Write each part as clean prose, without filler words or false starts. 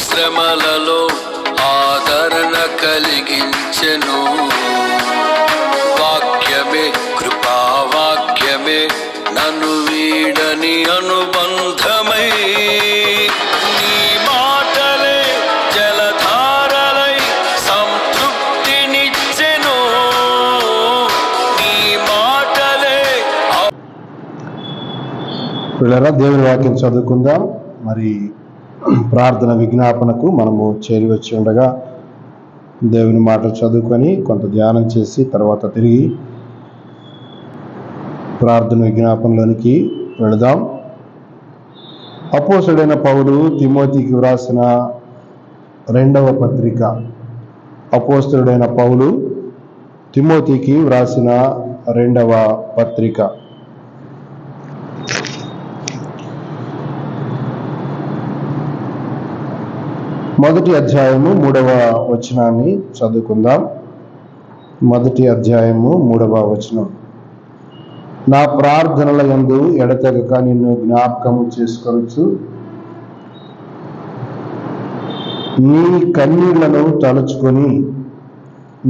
శ్రమలలో ఆదరణ కలిగించెను. వాక్యమే కృపావాక్యమే నన్ను వీడని అనుబంధమై, నీ మాటలే జలధారలై సంతృప్తినిచ్చెను. నీ మాటలే. పిల్లరా, దేవుని వాక్యం చదువుకుందాం. మరి ప్రార్థన విజ్ఞాపనకు మనము చేరి వచ్చి ఉండగా దేవుని మాటలు చదువుకొని కొంత ధ్యానం చేసి తర్వాత తిరిగి ప్రార్థన విజ్ఞాపనలోనికి వెళదాం. అపోస్తలుడైన పౌలు తిమోతికి వ్రాసిన 2వ పత్రిక. అపోస్తలుడైన పౌలు తిమోతికి వ్రాసిన 2వ పత్రిక. మొదటి అధ్యాయము 3వ వచనాన్ని చదువుకుందాం. మొదటి అధ్యాయము 3వ వచనం. నా ప్రార్థనల యందు ఎడతెగక నిన్ను జ్ఞాపకము చేసుకొనుచు నీ కన్నీళ్లను తలుచుకొని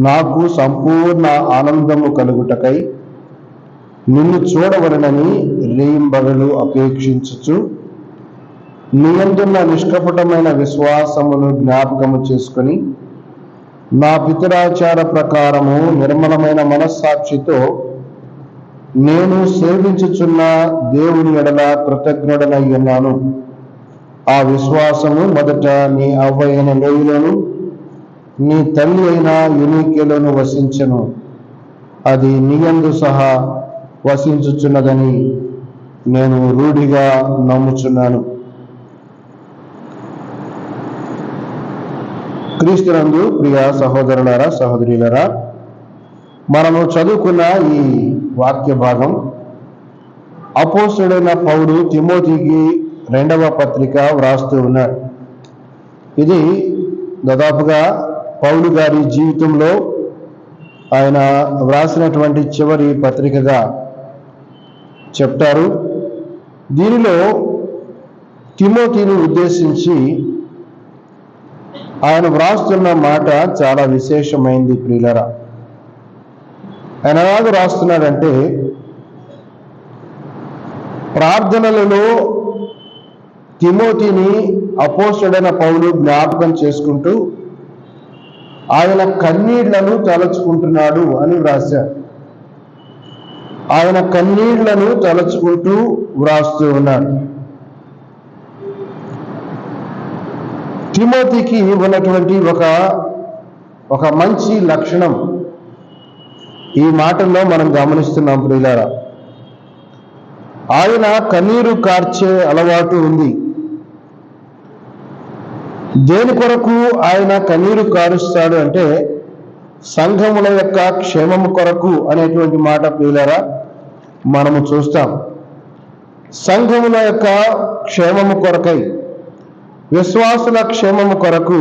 నాకు సంపూర్ణ ఆనందము కలుగుటకై నిన్ను చూడవలనని రేయింబగలు అపేక్షించుచు నీయందున్న నిష్కపటమైన విశ్వాసమును జ్ఞాపకము చేసుకొని నా పితరాచార ప్రకారము నిర్మలమైన మనస్సాక్షితో నేను సేవించుచున్న దేవుని ఎడల కృతజ్ఞుడనై ఉన్నాను. ఆ విశ్వాసము మొదట నీ అవ్వైన లోయలోను నీ తల్లి అయిన యూనికేలోను వసించెను. అది నీయందు సహా వసించుచున్నదని నేను రూఢిగా నమ్ముచున్నాను. క్రీస్తునందు ప్రియ సహోదరులారా, సహోదరులారా, మనము చదువుకున్న ఈ వాక్య భాగం అపోస్తలుడైన పౌలు తిమోతికి 2వ పత్రిక వ్రాస్తూ ఉన్నాడు. ఇది దాదాపుగా పౌలు గారి జీవితంలో ఆయన వ్రాసినటువంటి చివరి పత్రికగా చెప్తారు. దీనిలో తిమోతిని ఉద్దేశించి ఆయన వ్రాస్తున్న మాట చాలా విశేషమైంది. ప్రియులరా, ఆయన ఎలాగ రాస్తున్నాడంటే, ప్రార్థనలలో తిమోతిని అపోస్తలుడైన పౌలు జ్ఞాపకం చేసుకుంటూ ఆయన కన్నీళ్లను తలచుకుంటున్నాడు అని వ్రాశాడు. ఆయన కన్నీళ్లను తలచుకుంటూ వ్రాస్తూ ఉన్నాడు. తిమోతికి ఉన్నటువంటి ఒక మంచి లక్షణం ఈ మాటల్లో మనం గమనిస్తున్నాం. ప్రియులారా, ఆయన కన్నీరు కార్చే అలవాటు ఉంది. దేని కొరకు ఆయన కన్నీరు కారుస్తాడు అంటే సంఘముల యొక్క క్షేమము కొరకు అనేటువంటి మాట ప్రియులారా మనము చూస్తాం. సంఘముల యొక్క క్షేమము కొరకై, విశ్వాసుల క్షేమము కొరకు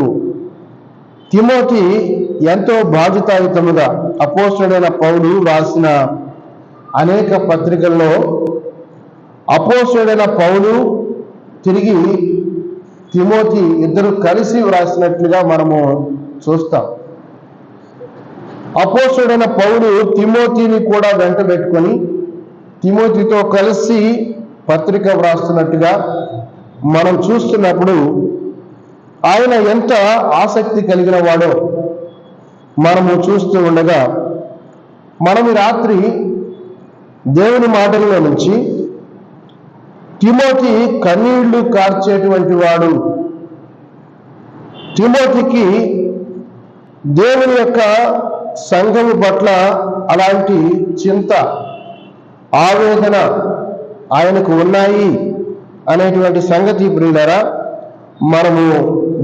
తిమోతి ఎంతో బాధ్యతాయుతముగా అపోస్తలుడైన పౌలు రాసిన అనేక పత్రికల్లో అపోస్తలుడైన పౌలు తిరిగి తిమోతి ఇద్దరు కలిసి వ్రాసినట్లుగా మనము చూస్తాం. అపోస్తలుడైన పౌలు తిమోతిని కూడా వెంట పెట్టుకొని తిమోతితో కలిసి పత్రిక వ్రాస్తున్నట్టుగా మనం చూస్తున్నప్పుడు ఆయన ఎంత ఆసక్తి కలిగిన వాడో మనము చూస్తూ ఉండగా, మనం ఈ రాత్రి దేవుని మాటల్లో నుంచి తిమోతి కన్నీళ్లు కార్చేటువంటి వాడు, తిమోతికి దేవుని యొక్క సంఘము పట్ల అలాంటి చింత, ఆవేదన ఆయనకు ఉన్నాయి అనేటువంటి సంగతి ప్రియులారా మనము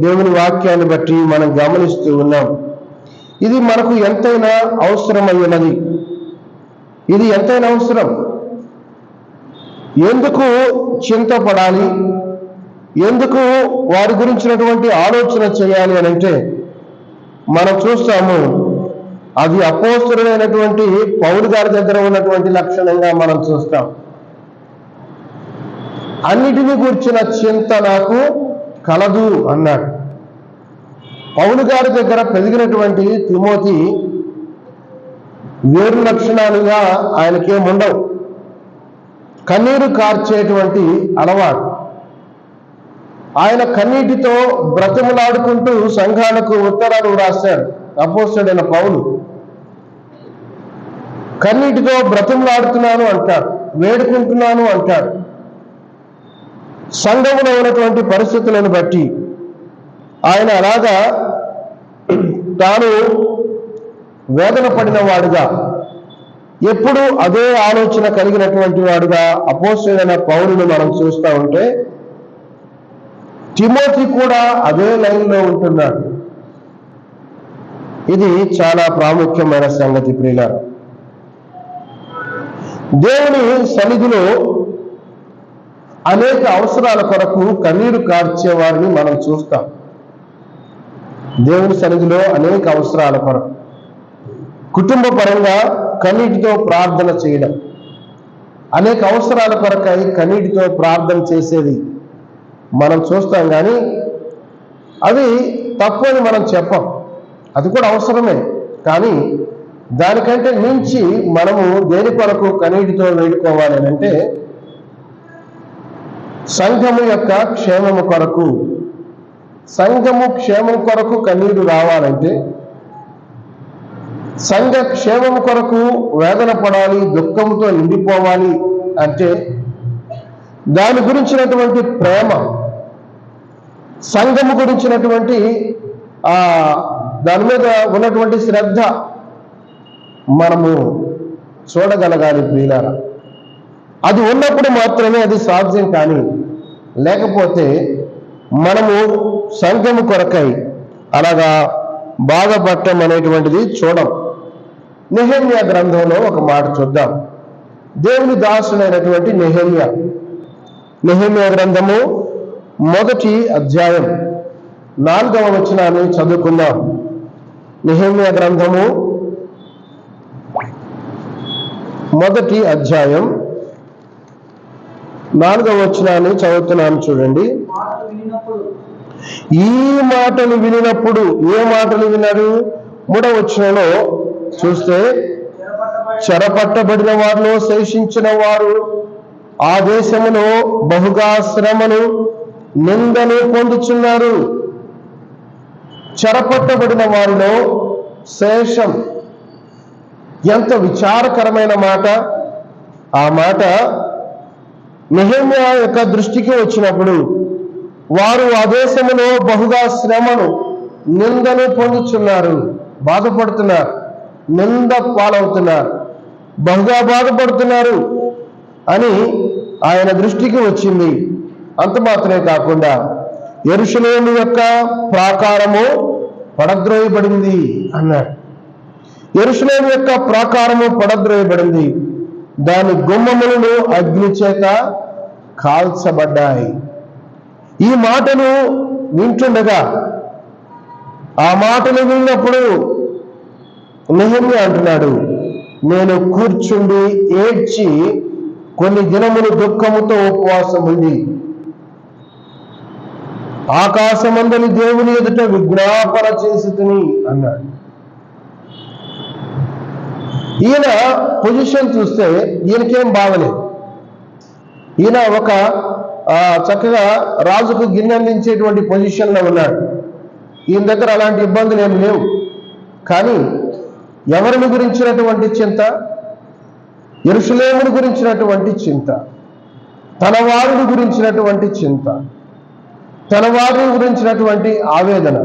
దేవుని వాక్యాన్ని బట్టి మనం గమనిస్తూ ఉన్నాం. ఇది మనకు ఎంతైనా అవసరమయ్యున్నది. ఇది ఎంతైనా అవసరం. ఎందుకు చింతపడాలి, ఎందుకు వారి గురించినటువంటి ఆలోచన చేయాలి అని అంటే మనం చూస్తాము, అది అపోస్తలుడైనటువంటి పౌలు గారి దగ్గర ఉన్నటువంటి లక్షణంగా మనం చూస్తాం. అన్నిటిని గురించిన చింత నాకు కలదు అన్నాడు. పౌలు గారి దగ్గర పెరిగినటువంటి తిమోతి వేరు లక్షణాలుగా ఆయనకేముండవు. కన్నీరు కార్చేటువంటి అలవాటు. ఆయన కన్నీటితో బ్రతిమలాడుకుంటూ సంఘాలకు ఉత్తరాలు రాశాడు. అపోస్తలుడైన పౌలు కన్నీటితో బ్రతిమలాడుతున్నాను అంటాడు, వేడుకుంటున్నాను అంటాడు. సంఘములో ఉన్నటువంటి పరిస్థితులను బట్టి ఆయన అలాగా తాను వేదన పడిన వాడుగా, ఎప్పుడు అదే ఆలోచన కలిగినటువంటి వాడుగా అపోస్తలుడైన పౌలును మనం చూస్తూ ఉంటే, తిమోతి కూడా అదే లైన్లో ఉంటున్నాడు. ఇది చాలా ప్రాముఖ్యమైన సంగతి ప్రియులారా. దేవుని సన్నిధిలో అనేక అవసరాల కొరకు కన్నీరు కార్చే వారిని మనం చూస్తాం. దేవుని సన్నిధిలో అనేక అవసరాల కొరకు కుటుంబ పరంగా కన్నీటితో ప్రార్థన చేయడం, అనేక అవసరాల కొరకై కన్నీటితో ప్రార్థన చేసేది మనం చూస్తాం. కానీ అవి తప్పు అని మనం చెప్పం, అది కూడా అవసరమే. కానీ దానికంటే మించి మనము దేని కొరకు కన్నీటితో వేడుకోవాలి అంటే, సంఘము యొక్క క్షేమము కొరకు. సంఘము క్షేమం కొరకు కన్నీరు రావాలంటే, సంఘ క్షేమం కొరకు వేదన పడాలి, దుఃఖంతో నిండిపోవాలి అంటే, దాని గురించినటువంటి ప్రేమ, సంఘము గురించినటువంటి దాని మీద ఉన్నటువంటి శ్రద్ధ మనము చూడగలగాలి ప్రియులారా. అది ఉన్నప్పుడు మాత్రమే అది సాధ్యం. కానీ లేకపోతే మనము సంఘము కొరకై అలాగా బాధపడటం అనేటువంటిది చూడం. నెహెమ్యా గ్రంథంలో ఒక మాట చూద్దాం. దేవుని దాసుడైనటువంటి నెహెమ్యా గ్రంథము 1వ అధ్యాయం 4వ వచనాన్ని చదువుకుందాం. నెహెమ్యా గ్రంథము 1వ అధ్యాయం 4వ వచనాన్ని చదువుతున్నాను చూడండి. ఈ మాటలు వినినప్పుడు, ఏ మాటలు విన్నారు? 3వ వచనంలో చూస్తే, చెరపట్టబడిన వారిలో శేషించిన వారు ఆ దేశములో బహుగా శ్రమను నిందను పొందుచున్నారు. చెరపట్టబడిన వారిలో శేషం. ఎంత విచారకరమైన మాట! ఆ మాట నెహెమ్యా యొక్క దృష్టికి వచ్చినప్పుడు, వారు ఆ దేశములో బహుగా శ్రమను నిందను పొందుచున్నారు, బాధపడుతున్నారు, నింద పాలవుతున్నారు, బహుగా బాధపడుతున్నారు అని ఆయన దృష్టికి వచ్చింది. అంత మాత్రమే కాకుండా యెరూషలేము యొక్క ప్రాకారము పడద్రోయబడింది అన్నాడు. యెరూషలేము యొక్క ప్రాకారము పడద్రోయబడింది, దాని గుమ్మములను అగ్ని చేత కాల్చబడ్డాయి. ఈ మాటను వింటుండగా, ఆ మాటలు విన్నప్పుడు నెహెమ్యా అంటున్నాడు, నేను కూర్చుండి ఏడ్చి కొన్ని దినములు దుఃఖముతో ఉపవాసం ఉంది ఆకాశమందలి దేవుని ఎదుట విజ్ఞాపన చేసి తిని అన్నాడు. ఈయన పొజిషన్ చూస్తే ఈయనకేం బాగలేదు. ఈయన ఒక చక్కగా రాజుకు గిన్నెందించేటువంటి పొజిషన్లో ఉన్నాడు. ఈయన దగ్గర అలాంటి ఇబ్బందులు ఏమి లేవు. కానీ ఎవరిని గురించినటువంటి చింత? యెరూషలేమును గురించినటువంటి చింత, తన వారిని గురించినటువంటి చింత, తన వారిని గురించినటువంటి ఆవేదన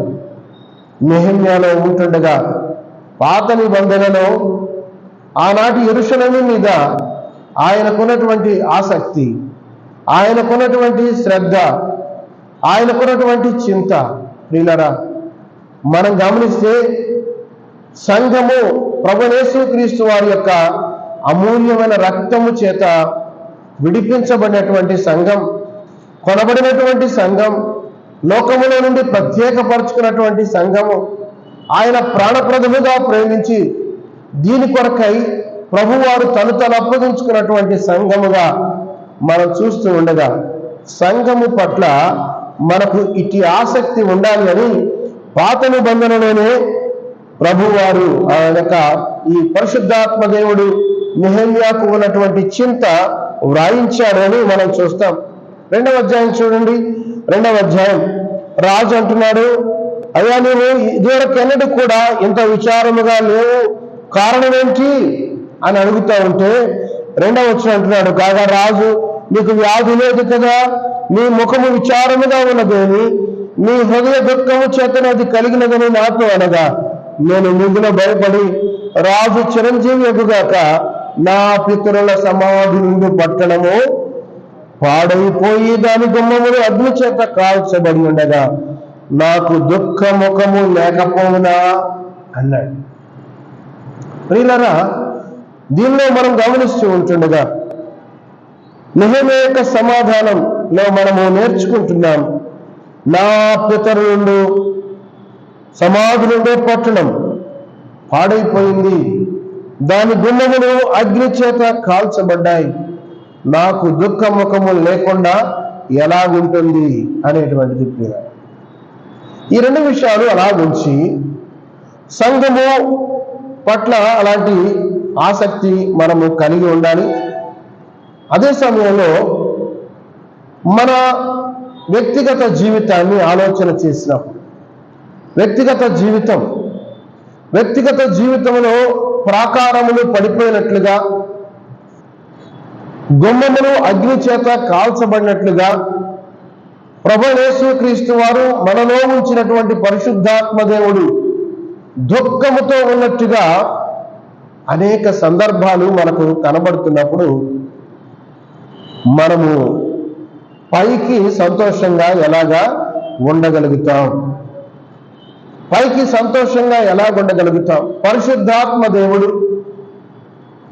నెహెమ్యాలో ఉంటుండగా, పాత నిబంధనలో ఆనాటి యెరూషలేము మీద ఆయనకున్నటువంటి ఆసక్తి, ఆయనకున్నటువంటి శ్రద్ధ, ఆయనకున్నటువంటి చింత ప్రియులారా, మనం గమనిస్తే సంఘము ప్రభువైన యేసుక్రీస్తు వారి యొక్క అమూల్యమైన రక్తము చేత విడిపించబడినటువంటి సంఘం, కొనబడినటువంటి సంఘం, లోకములో నుండి ప్రత్యేకపరుచుకున్నటువంటి సంఘము, ఆయన ప్రాణప్రదముగా ప్రేమించి దీని కొరకై ప్రభువారు తను అప్పగించుకున్నటువంటి సంఘముగా మనం చూస్తూ ఉండగా, సంఘము పట్ల మనకు ఇటు ఆసక్తి ఉండాలి అని పాత నిబంధనలోనే ప్రభువారు ఆ యొక్క ఈ పరిశుద్ధాత్మ దేవుడు నెహెమ్యాకు ఉన్నటువంటి చింత వ్రాయించాడు అని మనం చూస్తాం. 2వ అధ్యాయం చూడండి. 2వ అధ్యాయం రాజు అంటున్నాడు, అయ్యా నీవు ఇదివరకు ఎన్నడూ కూడా ఇంత విచారముగా లేవు, కారణం ఏంటి అని అడుగుతా ఉంటే 2వ వచనం అంటున్నాడు, కాగా రాజు నీకు వ్యాధి లేదు కదా, నీ ముఖము విచారముగా ఉన్నదేని, నీ హృదయ దుఃఖము చేతను అది కలిగినదని నాతో అనగా, నేను మిగుల భయపడి రాజు చిరంజీవి ఎగుగాక నా పితరుల సమాధి నుండి పట్టణము పాడైపోయి దాని గుమ్మములు అగ్ని చేత కాల్చబడి ఉండగా నాకు దుఃఖ ముఖము లేకపోవునా అన్నాడు. ప్రియులారా, దీనిలో మనం గమనిస్తూ ఉంటుండగా నెహెమ్యా యొక్క సమాధానంలో మనము నేర్చుకుంటున్నాం, నా పితరులు సమాధి నుండి పట్టణం పాడైపోయింది, దాని గుమ్మములు అగ్ని చేత కాల్చబడ్డాయి, నాకు దుఃఖ ముఖము లేకుండా ఎలాగుంటుంది అనేటువంటిది. ఈ 2 విషయాలు అలాగుంచి సంఘము పట్ల అలాంటి ఆసక్తి మనము కలిగి ఉండాలి. అదే సమయంలో మన వ్యక్తిగత జీవితాన్ని ఆలోచన చేసినప్పుడు వ్యక్తిగత జీవితంలో ప్రాకారములు పడిపోయినట్లుగా, గుమ్మములు అగ్ని చేత కాల్చబడినట్లుగా ప్రభువైన యేసుక్రీస్తు వారు మనలో ఉంచినటువంటి పరిశుద్ధాత్మ దేవుడు దుఃఖముతో ఉన్నట్టుగా అనేక సందర్భాలు మనకు కనబడుతున్నప్పుడు మనము పైకి సంతోషంగా ఎలాగా ఉండగలుగుతాం? పరిశుద్ధాత్మ దేవుడు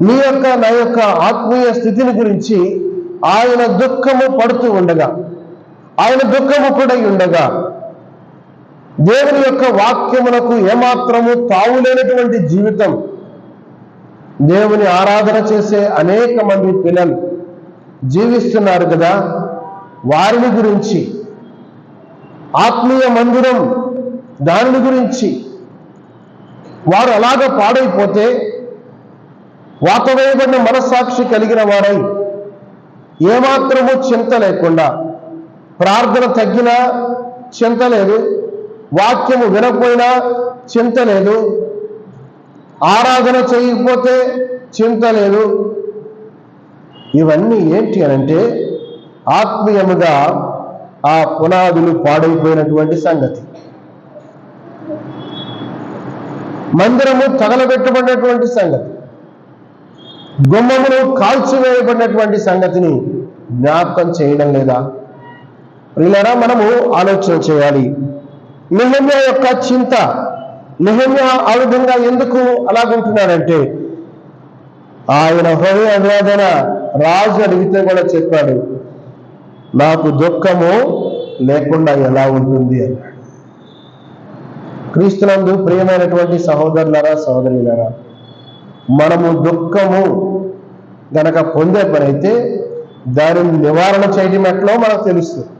నీ యొక్క నా యొక్క ఆత్మీయ స్థితిని గురించి ఆయన దుఃఖము పడుతూ ఉండగా, ఆయన దుఃఖముఖుడై ఉండగా, దేవుని యొక్క వాక్యమునకు ఏమాత్రము తావులేనటువంటి జీవితం దేవుని ఆరాధన చేసే అనేక మంది పిల్లలు జీవిస్తున్నారు కదా, వారిని గురించి, ఆత్మీయ మందిరం దానిని గురించి వారు అలాగ పాడైపోతే వాతవేయబడిన మనస్సాక్షి కలిగిన వారై ఏమాత్రము చింత లేకుండా, ప్రార్థన తగ్గినా చింత లేదు, వాక్యము వినకపోయినా చింత లేదు, ఆరాధన చేయకపోతే చింత లేదు. ఇవన్నీ ఏంటి అనంటే ఆత్మీయముగా ఆ పునాదులు పాడైపోయినటువంటి సంగతి. మందిరము తగలబెట్టబడినటువంటి సంగతి, గుమ్మములు కాల్చివేయబడినటువంటి సంగతిని జ్ఞాపకం చేయడం లేదా? ప్రియులారా, మనము ఆలోచన చేయాలి. నెహెమ్యా యొక్క చింత, నెహెమ్యా ఆ విధంగా ఎందుకు అలాగుంటున్నాడంటే ఆయన హృదయ వేదన రాజు అడిగితే కూడా చెప్పాడు, నాకు దుఃఖము లేకుండా ఎలా ఉంటుంది అన్నాడు. క్రీస్తునందు ప్రియమైనటువంటి సహోదరులారా, సహోదరులారా, మనము దుఃఖము గనక పొందే పనైతే దానిని నివారణ చేయడం ఎట్లో మనకు తెలుస్తుంది.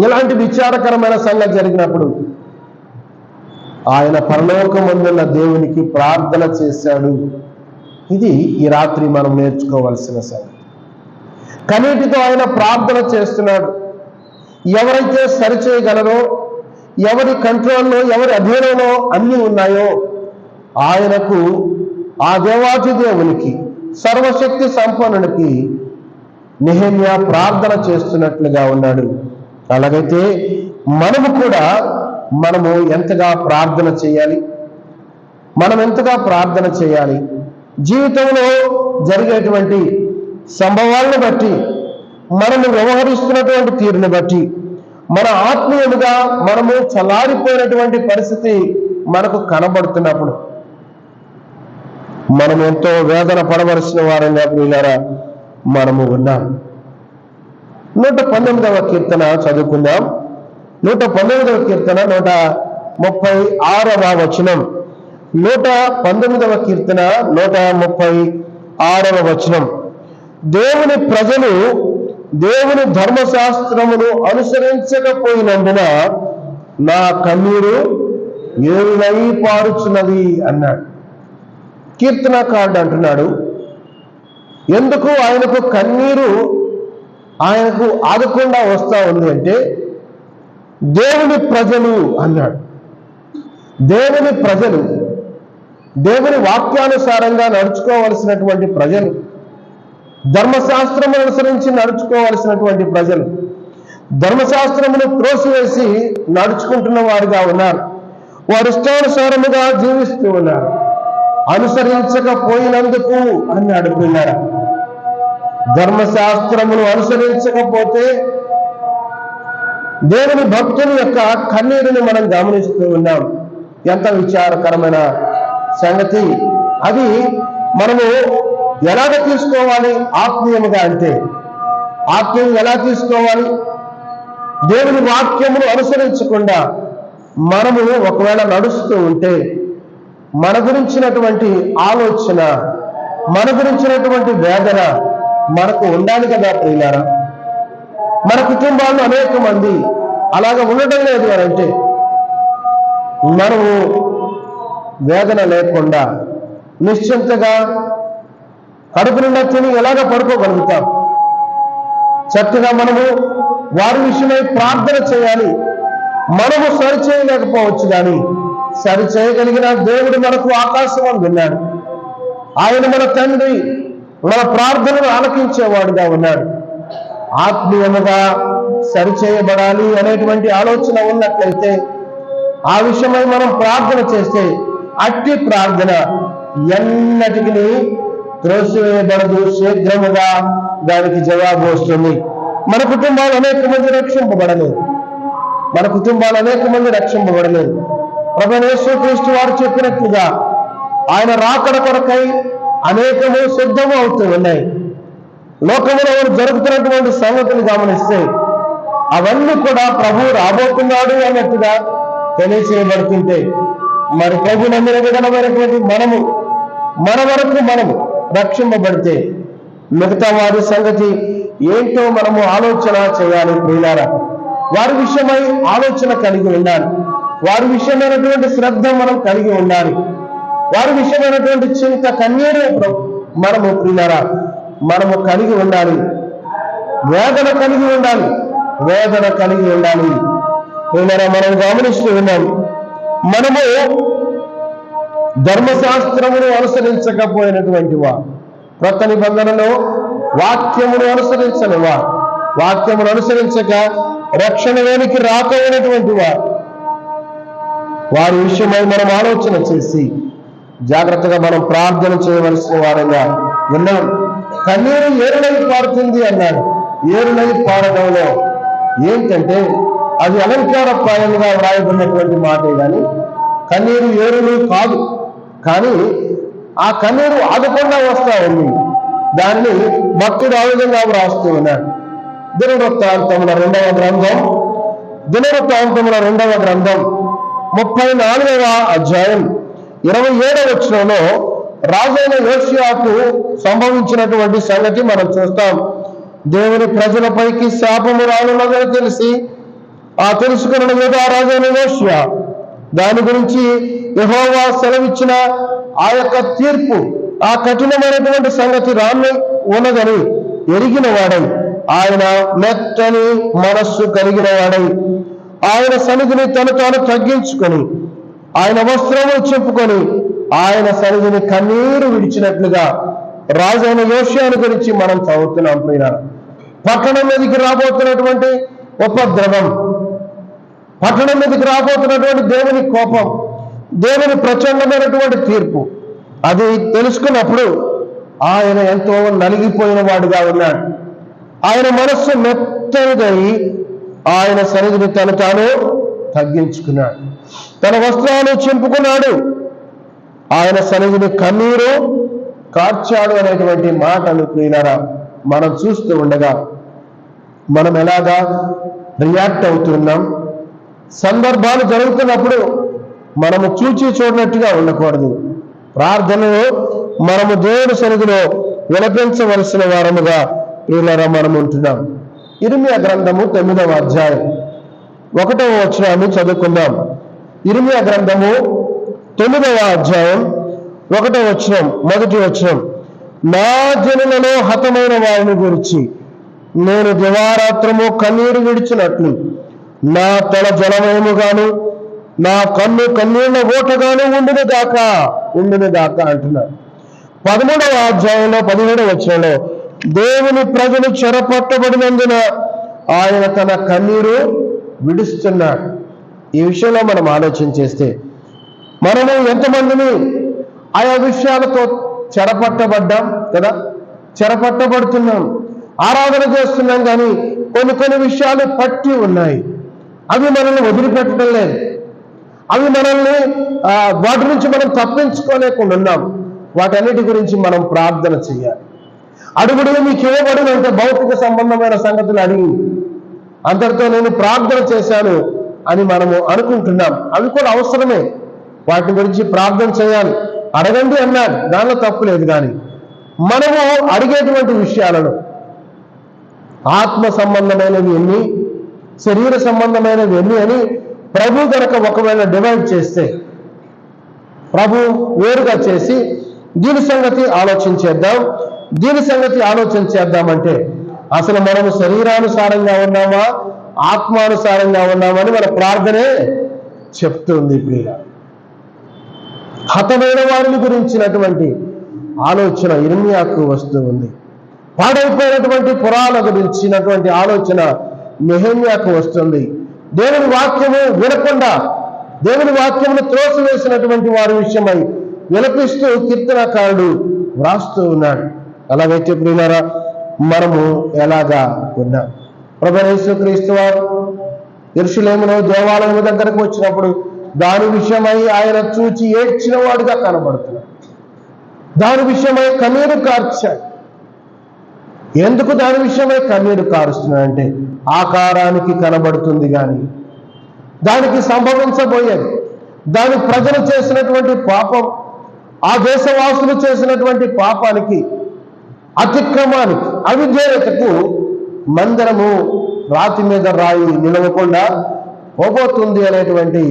ఇలాంటి విచారకరమైన సంగతి జరిగినప్పుడు ఆయన పరలోకమందున్న దేవునికి ప్రార్థన చేశాడు. ఇది ఈ రాత్రి మనం నేర్చుకోవాల్సిన సంగతి. కన్నీటితో ఆయన ప్రార్థన చేస్తున్నాడు. ఎవరైతే సరిచేయగలరో, ఎవరి కంట్రోల్లో, ఎవరి అధీనంలో అన్నీ ఉన్నాయో ఆయనకు, ఆ దేవాది దేవునికి, సర్వశక్తి సంపన్నునికి నెహెమ్యా ప్రార్థన చేస్తున్నట్లుగా ఉన్నాడు. అలాగైతే మనము ఎంతగా ప్రార్థన చేయాలి? జీవితంలో జరిగేటువంటి సంభవాలను బట్టి, మనము వ్యవహరిస్తున్నటువంటి తీరుని బట్టి, మన ఆత్మీయులుగా మనము చల్లారిపోయినటువంటి పరిస్థితి మనకు కనబడుతున్నప్పుడు మనం ఎంతో వేదన పడవలసిన వారంగా ప్రియులారా మనము ఉన్నాం. 119వ కీర్తన చదువుకుందాం. 119వ కీర్తన 136వ వచనం. 119వ కీర్తన 136వ వచనం. దేవుని ప్రజలు దేవుని ధర్మశాస్త్రమును అనుసరించకపోయినందున నా కన్నీరు ఏరులై పారుచున్నది అన్నాడు. కీర్తనకారుడు అంటున్నాడు, ఎందుకు ఆయనకు కన్నీరు ఆయనకు ఆగకుండా వస్తా ఉంది అంటే, దేవుని ప్రజలు అన్నాడు. దేవుని ప్రజలు, దేవుని వాక్యానుసారంగా నడుచుకోవలసినటువంటి ప్రజలు, ధర్మశాస్త్రమును అనుసరించి నడుచుకోవలసినటువంటి ప్రజలు ధర్మశాస్త్రమును త్రోసివేసి నడుచుకుంటున్న వారుగా ఉన్నారు. వారు ఇష్టానుసారముగా జీవిస్తూ ఉన్నారు. అనుసరించకపోయినందుకు అన్నాడు. పిల్లరా, ధర్మశాస్త్రమును అనుసరించకపోతే దేవుని భక్తుని యొక్క కన్నీరుని మనం గమనిస్తూ ఉన్నాం. ఎంత విచారకరమైన సంగతి అది. మనము ఎలాగ తీసుకోవాలి ఆత్మీయముగా అంటే, ఆత్మీయం ఎలా తీసుకోవాలి? దేవుని వాక్యమును అనుసరించకుండా మనము ఒకవేళ నడుస్తూ ఉంటే మన గురించినటువంటి ఆలోచన, మన గురించినటువంటి వేదన మనకు ఉండాలి కదా ప్రియులారా. మన కుటుంబాల్లో అనేక మంది అలాగ ఉండటం లేదు అని అంటే మనము వేదన లేకుండా నిశ్చింతగా కడుపు నిండా తిని ఎలాగ పడుకోగలుగుతాం? చక్కగా మనము వారి విషయమై ప్రార్థన చేయాలి. మనము సరిచేయలేకపోవచ్చు, కానీ సరిచేయగలిగిన దేవుడు మనకు ఆకాశం విన్నాడు. ఆయన మన తండ్రి, మన ప్రార్థనను ఆలకించేవాడుగా ఉన్నాడు. ఆత్మీయముగా సరిచేయబడాలి అనేటువంటి ఆలోచన ఉన్నట్లయితే ఆ విషయమై మనం ప్రార్థన చేస్తే అట్టి ప్రార్థన ఎన్నటికి త్రోసివేయబడదు, శీఘ్రముగా దానికి జవాబు వస్తుంది. మన కుటుంబాలు అనేక మంది రక్షింపబడలేదు. మన కుటుంబాలు అనేక మంది రక్షింపబడలేదు. ప్రభువైన యేసుక్రీస్తు వారు చెప్పినట్లుగా ఆయన రాకడ కొరకై అనేకము సిద్ధము అవుతూ ఉన్నాయి. లోకములో జరుగుతున్నటువంటి సంగతులు గమనిస్తే అవన్నీ కూడా ప్రభువు రాబోతున్నాడు అన్నట్టుగా తెలియచేయబడుతుంటే, మరి ప్రభు నమ్మిన విధమైనటువంటి మన వరకు మనము రక్షింపబడితే మిగతా వారి సంగతి ఏంటో మనము ఆలోచన చేయాలి ప్రియులారా. వారి విషయమై ఆలోచన కలిగి ఉండాలి. వారి విషయమైనటువంటి శ్రద్ధ మనం కలిగి ఉండాలి. వారి విషయమైనటువంటి చింత, కన్నీరు మనము ప్రియులారా మనము కలిగి ఉండాలి. వేదన కలిగి ఉండాలి. వేదన కలిగి ఉండాలి ప్రియులారా. మనం గమనిస్తూ ఉన్నాం, మనము ధర్మశాస్త్రమును అనుసరించకపోయినటువంటి వారు, క్రొత్త నిబంధనలో వాక్యమును అనుసరించని వారు, వాక్యమును అనుసరించక రక్షణ వేనికి రాకపోయినటువంటి వారి విషయమై మనం ఆలోచన చేసి జాగ్రత్తగా మనం ప్రార్థన చేయవలసిన వారంగా ఉన్నాం. కన్నీరు ఏరులై పారుతుంది అన్నాడు. ఏరులై పారడంలో ఏంటంటే అది అలంకారప్రాయంగా వ్రాయబడినటువంటి మాటే కానీ కన్నీరు ఏరులు కాదు. కానీ ఆ కన్నీరు ఆగకుండా వస్తా ఉంది. దాన్ని భక్తుడు ఆ విధంగా వ్రాస్తూ ఉన్నాడు. దినవృత్తాంతముల 2వ గ్రంథం 34వ అధ్యాయం 27వ వచనంలో రాజైన యోషియాకు సంభవించినటువంటి సంగతి మనం చూస్తాం. దేవుని ప్రజలపైకి శాపము రానున్నదని తెలిసి తెలుసుకున్న మీద రాజైన యోషియా దాని గురించి యెహోవా సెలవిచ్చిన ఆ యొక్క తీర్పు, ఆ కఠినమైనటువంటి సంగతి రాను ఉన్నదని ఎరిగిన వాడై, ఆయన మెత్తని మనస్సు కలిగిన వాడై, ఆయన సన్నిధిని తాను తగ్గించుకొని ఆయన వస్త్రములు చెప్పుకొని ఆయన సన్నిధిని కన్నీరు విడిచినట్లుగా రాజైన యోషియాను గురించి మనం చదువుతున్నాం. పట్టణం మీదకి రాబోతున్నటువంటి ఉపద్రవం, పట్టణం మీదకి రాబోతున్నటువంటి దేవుని కోపం, దేవుని ప్రచండమైనటువంటి తీర్పు అది తెలుసుకున్నప్పుడు ఆయన ఎంతో నలిగిపోయిన వాడుగా ఉన్నాడు. ఆయన మనస్సు మెత్తనిదై ఆయన సన్నిధిని తాను తగ్గించుకున్నాడు. తన వస్త్రాలు చింపుకున్నాడు. ఆయన సన్నిధిని కన్నీరు కార్చాడు అనేటువంటి మాటలు ప్రియులారా మనం చూస్తూ ఉండగా మనం ఎలాగా రియాక్ట్ అవుతున్నాం? సందర్భాలు జరుగుతున్నప్పుడు మనము చూడనట్టుగా ఉండకూడదు. ప్రార్థనలో మనము దేవుని సన్నిధిలో విలపించవలసిన వారముగా ప్రియులారా మనం ఉంటున్నాం. ఇర్మియా గ్రంథము 9వ అధ్యాయం 1వ వచనాన్ని చదువుకుందాం. ఇర్మీయా గ్రంథము 9వ అధ్యాయం 1వ వచనం, మొదటి వచనం. నా జనులలో హతమైన వారిని గురించి నేను దివారాత్రము కన్నీరు విడిచినట్లు నా తల జలమయముగాను నా కన్ను కన్నీళ్ల ఓటగాను ఉండును గాక అంటున్నాడు. 13వ అధ్యాయంలో 17వ వచనంలో దేవుని ప్రజలు చెరపట్టబడినందున ఆయన తన కన్నీరు విడుస్తున్నాడు. ఈ విషయంలో మనం ఆలోచన చేస్తే మనము ఎంతమందిని ఆయా విషయాలతో చెరపట్టబడ్డాం కదా, చెరపట్టబడుతున్నాం, ఆరాధన చేస్తున్నాం, కానీ కొన్ని విషయాలు పట్టి ఉన్నాయి. అవి మనల్ని వదిలిపెట్టడం లేదు. అవి మనల్ని వాటి నుంచి మనం తప్పించుకోలేకుండా ఉన్నాం. వాటన్నిటి గురించి మనం ప్రార్థన చేయాలి. అడుగుడు మీకు ఇవ్వబడినంత భౌతిక సంబంధమైన సంగతులు అడిగి అందరితో నేను ప్రార్థన చేశాను అని మనము అనుకుంటున్నాం. అవి కూడా అవసరమే, వాటి గురించి ప్రార్థన చేయాలి. అడగండి అన్నాడు, దానిలో తప్పు లేదు. కానీ మనము అడిగేటువంటి విషయాలను ఆత్మ సంబంధమైనవి ఎన్ని, శరీర సంబంధమైనవి ఎన్ని అని ప్రభు కనుక ఒకవేళ డివైడ్ చేస్తే, ప్రభు వేరుగా చేసి దీని సంగతి ఆలోచన చేద్దామంటే అసలు మనము శరీరానుసారంగా ఉన్నామా, ఆత్మానుసారంగా ఉన్నామని మన ప్రార్థనే చెప్తుంది. ప్రియ, హతమైన వారిని గురించినటువంటి ఆలోచన ఇర్మీయాకు వస్తూ ఉంది. పాడైపోయినటువంటి పురాల గురించినటువంటి ఆలోచన నెహెమ్యాకు వస్తుంది. దేవుని వాక్యము వినకుండా దేవుని వాక్యమును త్రోసివేసినటువంటి వారి విషయమై విలపిస్తూ కీర్తనకారుడు వ్రాస్తూ ఉన్నాడు. అలాగైతే ప్రియులారా, మనము ఎలాగా ఉన్నాం? ప్రభువైన యేసుక్రీస్తు వారు యెరూషలేములో దేవాలయం దగ్గరకు వచ్చినప్పుడు దాని విషయమై ఆయన చూచి ఏడ్చిన వాడుగా కనబడుతున్నాడు. దాని విషయమై కన్నీరు కార్చాడు. ఎందుకు దాని విషయమై కన్నీరు కారుస్తున్నాడంటే ఆకారానికి కనబడుతుంది, కానీ దానికి సంభవించబోయేది, దాని ప్రజలు చేసినటువంటి పాపం, ఆ దేశవాసులు చేసినటువంటి పాపానికి, అతిక్రమానికి, అవిధేయతకు మందిరము రాతి మీద రాయి నిలవకుండా పోబోతుంది అనేటువంటి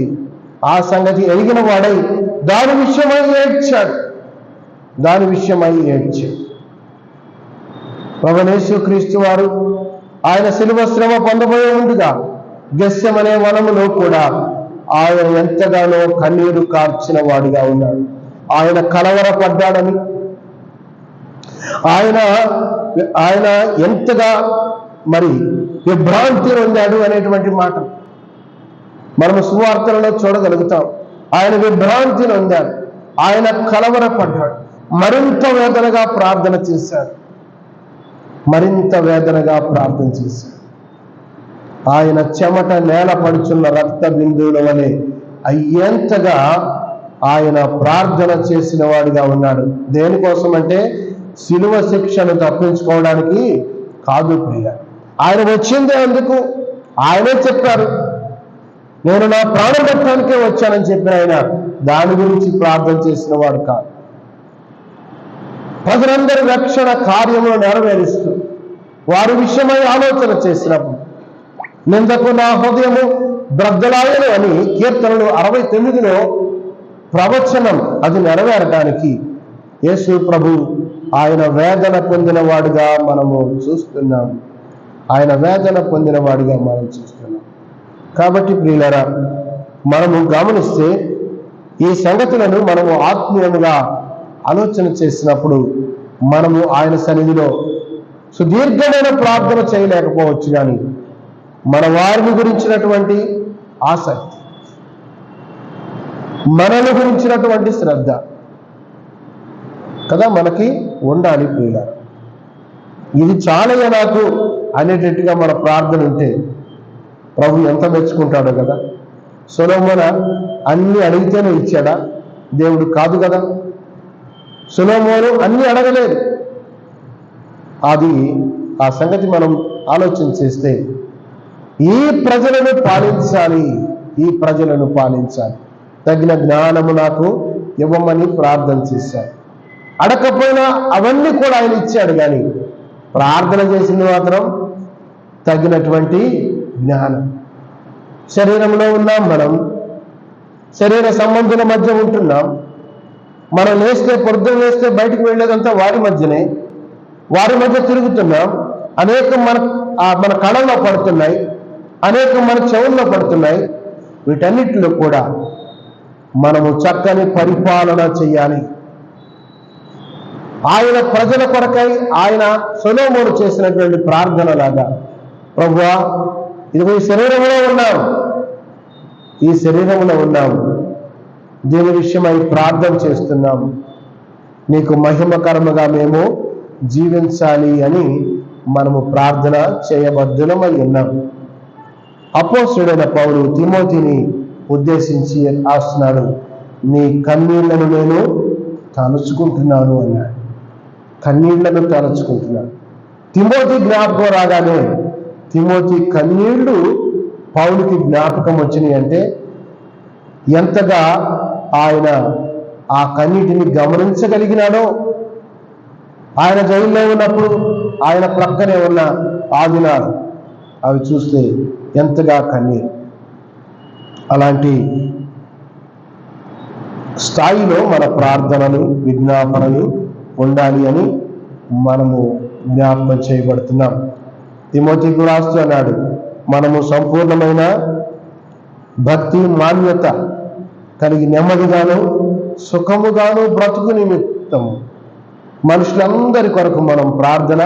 ఆ సంగతి ఎరిగిన వాడై దాని విషయమై ఏడ్చాడు. ప్రభువైన యేసుక్రీస్తు వారు ఆయన శిలువ శ్రమ పొందబోయే ముందుగా గెత్సెమనే వనములో కూడా ఆయన ఎంతగానో కన్నీరు కార్చిన వాడిగా ఉన్నాడు. ఆయన కలవరపడ్డాడని, ఆయన ఎంతగా మరి విభ్రాంతి పొందాడు అనేటువంటి మాట మనము సువార్తలలో చూడగలుగుతాం. ఆయన విభ్రాంతి పొందాడు, ఆయన కలవరపడ్డాడు, మరింత వేదనగా ప్రార్థన చేశాడు. ఆయన చెమట నేల పడుచున్న రక్త బిందువుల వలె అయ్యేంతగా ఆయన ప్రార్థన చేసిన వాడిగా ఉన్నాడు. దేనికోసం అంటే శిలువ శిక్షను తప్పించుకోవడానికి కాదు ప్రియ. ఆయన వచ్చిందే అందుకు. ఆయనే చెప్పారు, నేను నా ప్రాణం పెట్టడానికే వచ్చానని చెప్పిన ఆయన దాని గురించి ప్రార్థన చేసిన వాడు కాదు. ప్రజలందరి రక్షణ కార్యములు నెరవేరుస్తూ వారి విషయమై ఆలోచన చేసినప్పుడు నిందకు నా హృదయము బ్రద్దలాయను అని కీర్తనలు 69లో ప్రవచనం అది నెరవేరడానికి యేసు ప్రభు ఆయన వేదన పొందిన వాడుగా మనము చూస్తున్నాం. కాబట్టి ప్రియులారా, మనము గమనిస్తే ఈ సంగతులను మనము ఆత్మీయముగా ఆలోచన చేసినప్పుడు మనము ఆయన సన్నిధిలో సుదీర్ఘమైన ప్రార్థన చేయలేకపోవచ్చు, కానీ మన వారిని గురించినటువంటి ఆసక్తి, మనల్ని గురించినటువంటి శ్రద్ధ కదా మనకి ఉండాలి ప్రియులారా. ఇది చాలయ్య నాకు అనేటట్టుగా మన ప్రార్థన ఉంటే ప్రభు ఎంత మెచ్చుకుంటాడో కదా. సొలొమోను అన్ని అడిగితేనే ఇచ్చాడా? దేవుడు కాదు కదా. సొలొమోను అన్ని అడగలేదు. ఆ సంగతి మనం ఆలోచన చేస్తే ఈ ప్రజలను పాలించాలి, తగిన జ్ఞానము నాకు ఇవ్వమని ప్రార్థన చేశాడు. అడగకపోయినా అవన్నీ కూడా ఆయన ఇచ్చాడు, కానీ ప్రార్థన చేసింది మాత్రం తగినటువంటి జ్ఞానం. శరీరంలో ఉన్నాం, మనం శరీర సంబంధుల మధ్య ఉంటున్నాం. మనం పొద్దున్న లేస్తే బయటకు వెళ్ళేదంతా వారి మధ్యనే, వారి మధ్య తిరుగుతున్నాం. అనేకం మన కళల్లో పడుతున్నాయి, అనేకం మన చెవుల్లో పడుతున్నాయి. వీటన్నిటిలో కూడా మనము చక్కని పరిపాలన చేయాలి. ఆయన ప్రజల కొరకై ఆయన సొలొమోను చేసినటువంటి ప్రార్థన లాగా, ప్రభువా ఇదిగో ఈ శరీరంలో ఉన్నాము, దీని విషయమై ప్రార్థన చేస్తున్నాము, నీకు మహిమకరముగా మేము జీవించాలి అని మనము ప్రార్థన చేయబద్ధులమై ఉన్నాం. అపోస్తలుడైన పౌలు తిమోతిని ఉద్దేశించి రాస్తున్నాడు, నీ కన్నీళ్లను నేను తలుచుకుంటున్నాను అన్నాడు. కన్నీళ్లను తలుచుకుంటున్నాడు. తిమోతి జ్ఞాపకం రాగానే తిమోతి కన్నీళ్లు పౌలుకి జ్ఞాపకం వచ్చినాయి. అంటే ఎంతగా ఆయన ఆ కన్నీటిని గమనించగలిగినాడో. ఆయన జైల్లో ఉన్నప్పుడు ఆయన ప్రక్కనే ఉన్న ఆదినాలు అవి చూస్తే ఎంతగా కన్నీరు. అలాంటి స్థాయిలో మన ప్రార్థనలు, విజ్ఞాపనలు ఉండాలి అని మనము జ్ఞాపకం చేయబడుతున్నాం. తిమోతికి రాస్తూ అన్నాడు, మనము సంపూర్ణమైన భక్తి మాన్యత కలిగి నెమ్మదిగాను సుఖముగాను బ్రతుకు నిమిత్తము మనుషులందరి కొరకు మనం ప్రార్థన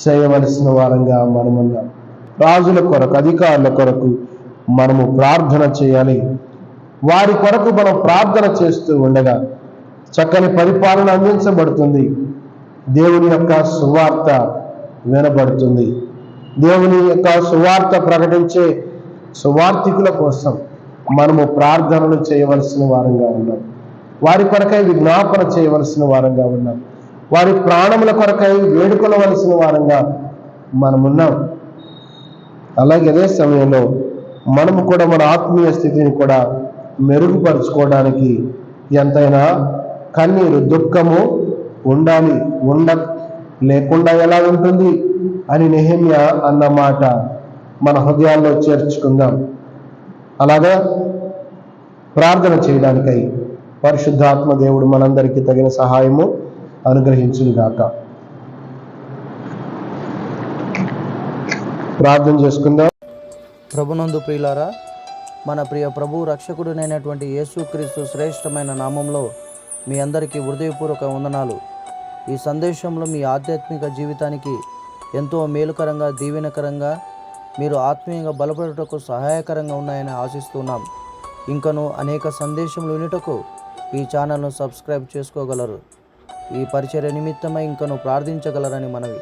చేయవలసిన వారంగా మనమున్నాం. రాజుల కొరకు, అధికారుల కొరకు మనము ప్రార్థన చేయాలి. వారి కొరకు మనం ప్రార్థన చేస్తూ ఉండగా చక్కని పరిపాలన అందించబడుతుంది. దేవుని యొక్క సువార్త వినబడుతుంది. దేవుని యొక్క సువార్త ప్రకటించే సువార్థికుల కోసం మనము ప్రార్థనలు చేయవలసిన వారంగా ఉన్నాం. వారి కొరకై విజ్ఞాపన చేయవలసిన వారంగా ఉన్నాం. వారి ప్రాణముల కొరకై వేడుకొనవలసిన వారంగా మనమున్నాం. అలాగే అదే సమయంలో మనము కూడా మన ఆత్మీయ స్థితిని కూడా మెరుగుపరుచుకోవడానికి ఎంతైనా కన్నీరు, దుఃఖము ఉండాలి. లేకుండా ఎలా ఉంటుంది అని నెహెమ్యా అన్న మాట మన హృదయాల్లో చేర్చుకుందాం. అలాగా ప్రార్థన చేయడానికై పరిశుద్ధాత్మ దేవుడు మనందరికీ తగిన సహాయము అనుగ్రహించుగాక. ప్రార్థన చేసుకుందాం. ప్రభునందు ప్రియులారా, మన ప్రియ ప్రభు రక్షకుడునైనటువంటి యేసుక్రీస్తు శ్రేష్టమైన నామంలో మీ అందరికీ హృదయపూర్వక వందనాలు. ఈ సందేశంలో మీ ఆధ్యాత్మిక జీవితానికి ఎంతో మేలుకరంగా, దీవెనకరంగా, మీరు ఆత్మీయంగా బలపడుటకు సహాయకరంగా ఉన్నాయని ఆశిస్తున్నాం. ఇంకను అనేక సందేశములు వినుటకు ఈ ఛానల్ను సబ్స్క్రైబ్ చేసుకోగలరు. ఈ పరిచర్య నిమిత్తమై ఇంకను ప్రార్థించగలరని మనవి.